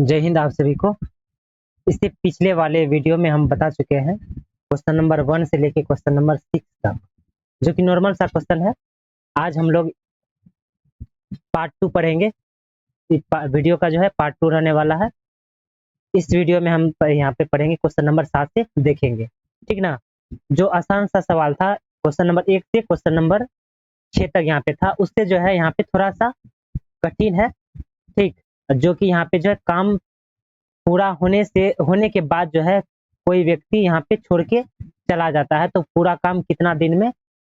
जय हिंद आप सभी को। इससे पिछले वाले वीडियो में हम बता चुके हैं क्वेश्चन नंबर 1 से लेके क्वेश्चन नंबर 6 तक, जो कि नॉर्मल सा क्वेश्चन है। आज हम लोग पार्ट 2 पढ़ेंगे। इस वीडियो का जो है पार्ट 2 रहने वाला है। इस वीडियो में हम यहाँ पे पढ़ेंगे क्वेश्चन नंबर 7 से देखेंगे, ठीक ना। जो आसान सा सवाल था क्वेश्चन नंबर 1 से क्वेश्चन नंबर 6 तक यहाँ पे था, उससे जो है यहाँ पे थोड़ा सा कठिन है, ठीक। जो कि यहाँ पे जो है काम पूरा होने के बाद जो है कोई व्यक्ति यहाँ पे छोड़ के चला जाता है, तो पूरा काम कितना दिन में,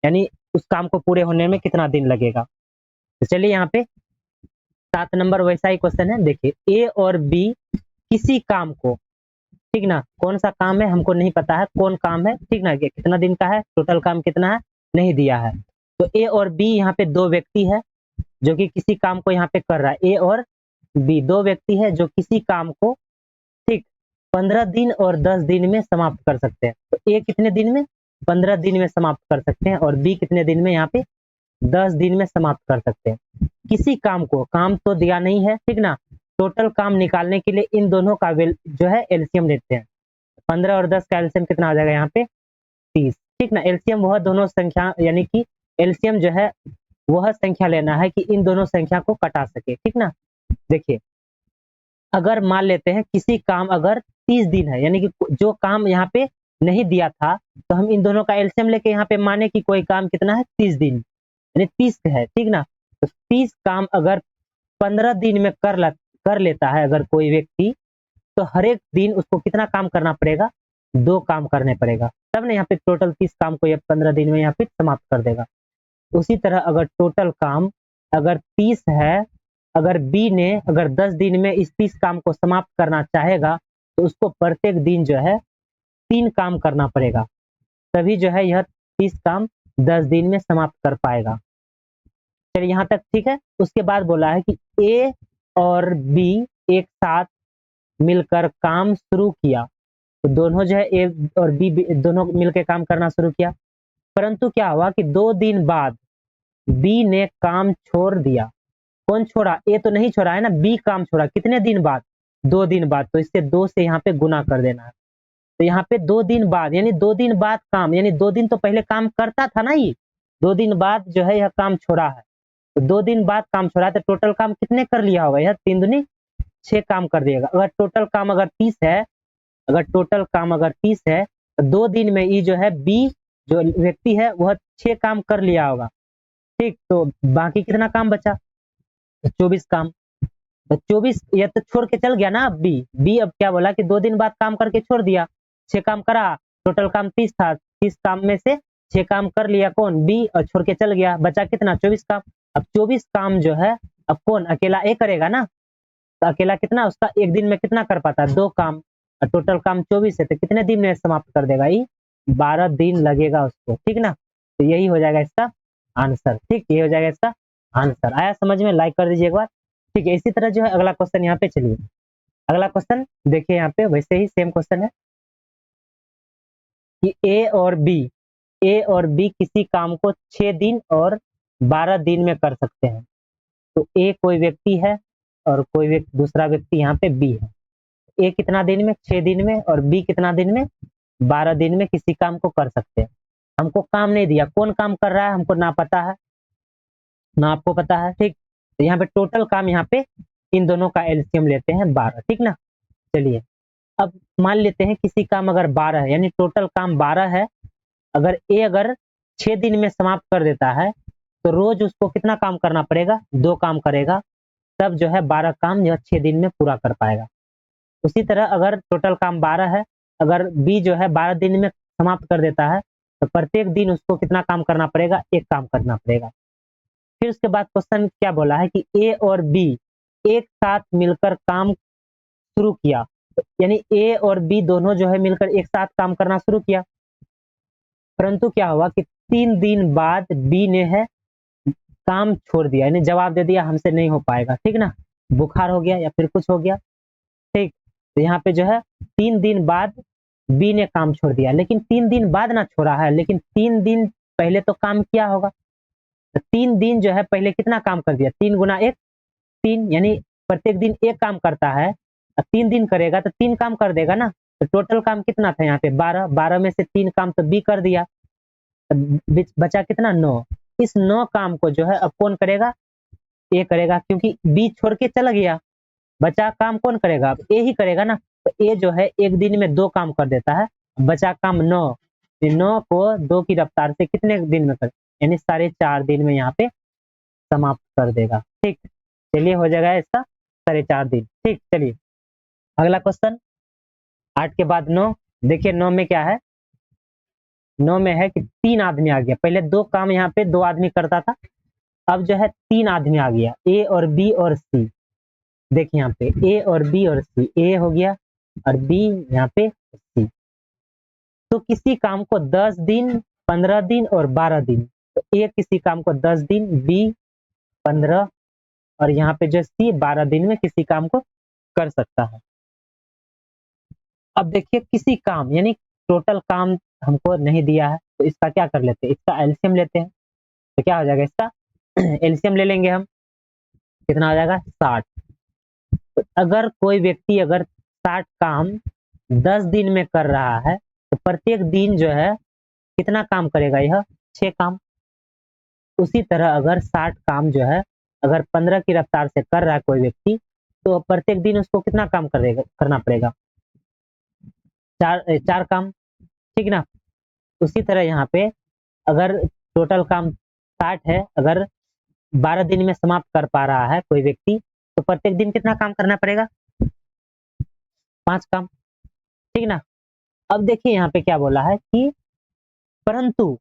यानी उस काम को पूरे होने में कितना दिन लगेगा। तो चलिए यहाँ पे 7 नंबर वैसा ही क्वेश्चन है। देखिए, ए और बी किसी काम को, ठीक ना, कौन सा काम है हमको नहीं पता है, कौन काम है, ठीक ना, कितना दिन का है, टोटल काम कितना है नहीं दिया है। तो ए और बी यहाँ पे दो व्यक्ति है जो कि किसी काम को यहाँ पे कर रहा है। ए और बी दो व्यक्ति है जो किसी काम को, ठीक, 15 दिन और 10 दिन में समाप्त कर सकते हैं। तो ए कितने दिन में, 15 दिन में समाप्त कर सकते हैं, और बी कितने दिन में, यहाँ पे 10 दिन में समाप्त कर सकते हैं। किसी काम को, काम तो दिया नहीं है, ठीक ना, टोटल काम निकालने के लिए इन दोनों का जो है एलसीएम लेते हैं। 15 और 10 का एलसीएम कितना आ जाएगा यहाँ पे 30, ठीक ना। एलसीएम वह दोनों संख्या, यानी कि एलसीएम जो है वह संख्या लेना है कि इन दोनों संख्या को कटा सके, ठीक ना। देखिए, अगर मान लेते हैं किसी काम अगर 30 दिन है, यानी कि जो काम यहाँ पे नहीं दिया था, तो हम इन दोनों का एलसीएम लेके यहाँ पे माने कि कोई काम कितना है 30 दिन, यानी 30 है, ठीक ना। तो 30 काम अगर 15 दिन में कर लेता है अगर कोई व्यक्ति, तो हर एक दिन उसको कितना काम करना पड़ेगा, 2 काम करने पड़ेगा, तब ना यहाँ पे टोटल 30 काम को ये 15 दिन में यहाँ पे समाप्त कर देगा। उसी तरह अगर टोटल काम अगर 30 है, अगर बी ने अगर 10 दिन में इस 30 काम को समाप्त करना चाहेगा, तो उसको प्रत्येक दिन जो है 3 काम करना पड़ेगा, तभी जो है यह 30 काम 10 दिन में समाप्त कर पाएगा। चलिए यहाँ तक ठीक है। उसके बाद बोला है कि ए और बी एक साथ मिलकर काम शुरू किया, तो दोनों जो है ए और बी दोनों मिलकर काम करना शुरू किया, परंतु क्या हुआ कि 2 दिन बाद बी ने काम छोड़ दिया। कौन छोड़ा, ए तो नहीं छोड़ा है ना, बी काम छोड़ा। कितने दिन बाद, 2 दिन बाद। तो इससे 2 से यहाँ पे गुना कर देना है। तो यहाँ पे 2 दिन बाद, यानी 2 दिन बाद काम, यानी 2 दिन तो पहले काम करता था ना, ये 2 दिन बाद जो है यह काम छोड़ा है। तो 2 दिन बाद काम छोड़ा, तो टोटल काम कितने कर लिया होगा, यह 3 दूनी 6 काम कर दिएगा। अगर टोटल काम अगर 30 है, अगर टोटल काम अगर 30 है, तो 2 दिन में ये जो है बी जो व्यक्ति है वह 6 काम कर लिया होगा, ठीक। तो बाकी कितना काम बचा, तो 24 काम। तो 24 ये तो छोड़ के चल गया ना। अब बी अब क्या बोला कि 2 दिन बाद काम करके छोड़ दिया, 6 काम करा, टोटल काम 30 था, 30 काम में से 6 काम कर लिया कौन, बी, और छोड़ के चल गया, बचा कितना 24 काम। अब 24 काम जो है अब कौन, अकेला ए करेगा ना, तो अकेला कितना उसका एक दिन में कितना कर पाता है, 2 काम, और टोटल काम 24 है, तो कितने दिन में समाप्त कर देगा, ये 12 दिन लगेगा उसको, ठीक ना। तो यही हो जाएगा इसका आंसर, ठीक, ये हो जाएगा इसका आंसर। आया समझ में, लाइक कर दीजिए एक बार, ठीक है। इसी तरह जो है अगला क्वेश्चन यहाँ पे, चलिए अगला क्वेश्चन देखिए, यहाँ पे वैसे ही सेम क्वेश्चन है कि ए और बी किसी काम को 6 दिन और 12 दिन में कर सकते हैं। तो ए कोई व्यक्ति है और कोई व्यक्ति, दूसरा व्यक्ति यहाँ पे बी है। ए कितना दिन में, 6 दिन में, और बी कितना दिन में, 12 दिन में किसी काम को कर सकते हैं। हमको काम नहीं दिया, कौन काम कर रहा है हमको ना पता है ना आपको पता है, ठीक। तो यहाँ पे टोटल काम, यहाँ पे इन दोनों का एलसीएम लेते हैं 12, ठीक ना। चलिए अब मान लेते हैं किसी काम अगर 12 है, यानी टोटल काम 12 है, अगर ए अगर 6 दिन में समाप्त कर देता है, तो रोज उसको कितना काम करना पड़ेगा, 2 काम करेगा, तब जो है 12 काम यह 6 दिन में पूरा कर पाएगा। उसी तरह अगर टोटल काम 12 है, अगर बी जो है 12 दिन में समाप्त कर देता है, तो प्रत्येक दिन उसको कितना काम करना पड़ेगा, 1 काम करना पड़ेगा। फिर उसके बाद क्वेश्चन क्या बोला है कि ए और बी एक साथ मिलकर काम शुरू किया, यानी ए और बी दोनों जो है मिलकर एक साथ काम करना शुरू किया, परंतु क्या हुआ कि 3 दिन बाद बी ने है काम छोड़ दिया, यानी जवाब दे दिया हमसे नहीं हो पाएगा, ठीक ना, बुखार हो गया या फिर कुछ हो गया, ठीक। तो यहाँ पे जो है 3 दिन बाद बी ने काम छोड़ दिया, लेकिन 3 दिन बाद ना छोड़ा है, लेकिन 3 दिन पहले तो काम किया होगा। तो 3 दिन जो है पहले कितना काम कर दिया, 3 गुना 1 3, यानी प्रत्येक दिन 1 काम करता है, 3 दिन करेगा तो 3 काम कर देगा ना, तो टोटल काम कितना था यहाँ पे 12, 12 में से 3 काम तो बी कर दिया, बचा कितना 9। इस 9 काम को जो है अब कौन करेगा, ए करेगा, क्योंकि बी छोड़ के चला गया, बचा काम कौन करेगा, अब ए ही करेगा ना। तो ए जो है एक दिन में 2 काम कर देता है, बचा काम 9, 9 को 2 की रफ्तार से कितने दिन में कर, यानी 4.5 दिन में यहाँ पे समाप्त कर देगा। ठीक, चलिए हो जाएगा इसका 4.5 दिन। ठीक, चलिए अगला क्वेश्चन 8 के बाद 9। देखिए 9 में क्या है, 9 में है कि 3 आदमी आ गया, पहले 2 काम यहाँ पे 2 आदमी करता था, अब जो है 3 आदमी आ गया, ए और बी और सी। देखिए यहाँ पे ए और बी और सी, ए हो गया और बी यहाँ पे सी। तो किसी काम को 10 दिन, 15 दिन और 12 दिन, तो ए किसी काम को 10 दिन, बी 15 और यहाँ पे जो सी 12 दिन में किसी काम को कर सकता है। अब देखिए किसी काम यानी टोटल काम हमको नहीं दिया है, तो इसका क्या कर लेते हैं, इसका एलसीएम लेते हैं। तो क्या हो जाएगा इसका एलसीएम ले लेंगे हम, कितना हो जाएगा 60। तो अगर कोई व्यक्ति अगर 60 काम 10 दिन में कर रहा है, तो प्रत्येक दिन जो है कितना काम करेगा, यह 6 काम। उसी तरह अगर 60 काम जो है अगर 15 की रफ्तार से कर रहा है कोई व्यक्ति, तो प्रत्येक दिन उसको कितना काम करना पड़ेगा, 4 काम, ठीक ना। उसी तरह यहाँ पे अगर टोटल काम 60 है, अगर 12 दिन में समाप्त कर पा रहा है कोई व्यक्ति, तो प्रत्येक दिन कितना काम करना पड़ेगा, 5 काम, ठीक ना। अब देखिए यहाँ पे क्या बोला है कि परंतु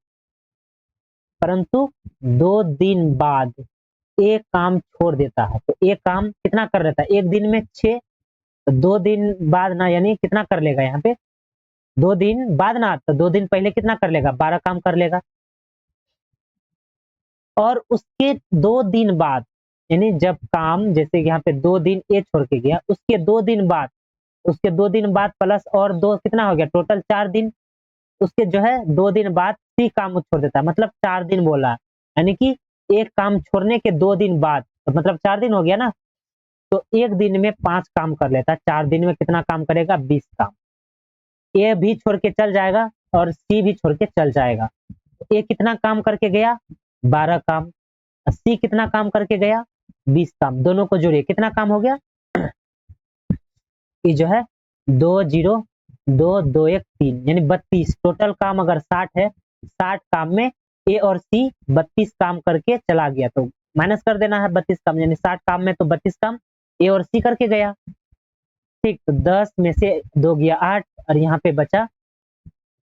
2 दिन बाद एक काम छोड़ देता है, तो एक काम कितना कर लेता है, एक दिन में 6, तो 2 दिन बाद ना यानी कितना कर लेगा यहाँ पे 2 दिन बाद ना, तो 2 दिन पहले कितना कर लेगा, 12 काम कर लेगा। और उसके 2 दिन बाद यानी जब काम जैसे यहाँ पे 2 दिन ए छोड़ के गया, उसके 2 दिन बाद, उसके 2 दिन बाद प्लस और 2 कितना हो गया, टोटल 4 दिन। उसके जो है 2 दिन बाद सी काम छोड़ देता है, मतलब 4 दिन बोला है, यानी कि एक काम छोड़ने के 2 दिन बाद, तो मतलब 4 दिन हो गया ना। तो एक दिन में 5 काम कर लेता है, 4 दिन में कितना काम करेगा, 20 काम। ए भी छोड़ के चल जाएगा और सी भी छोड़ के चल जाएगा। ए कितना काम करके गया, 12 काम। सी कितना काम करके गया, 20 काम। दोनों को जोड़िए कितना काम हो गया, ये जो है 2 0 2 2 1 3 यानी 32। टोटल काम अगर 60 है, 60 काम में ए और सी 32 काम करके चला गया, तो माइनस कर देना है 32 काम, यानी 60 काम में तो 32 काम ए और सी करके गया। ठीक, तो 10 में से 2 गया 8 और यहाँ पे बचा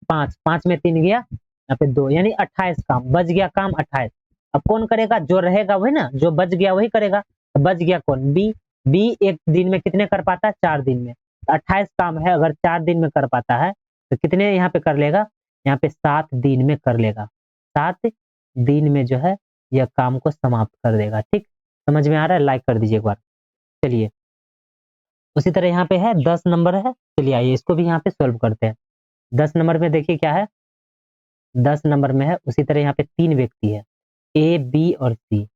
5, 5 में 3 गया, यहाँ पे 2 यानी 28 काम बच गया, काम 28। अब कौन करेगा, जो रहेगा वही ना, जो बच गया वही करेगा। तो बच गया कौन, बी। बी एक दिन में कितने कर पाता है, 4 दिन में। 28 काम है, अगर 4 दिन में कर पाता है तो कितने यहाँ पे कर लेगा, यहाँ पे 7 दिन में कर लेगा। 7 दिन में जो है यह काम को समाप्त कर देगा। ठीक, समझ में आ रहा है, लाइक कर दीजिए एक बार। चलिए उसी तरह यहाँ पे है 10 नंबर है, चलिए आइए इसको भी यहाँ पे सोल्व करते हैं। 10 नंबर में देखिए क्या है, 10 नंबर में है उसी तरह यहाँ पे 3 व्यक्ति है, ए बी और सी।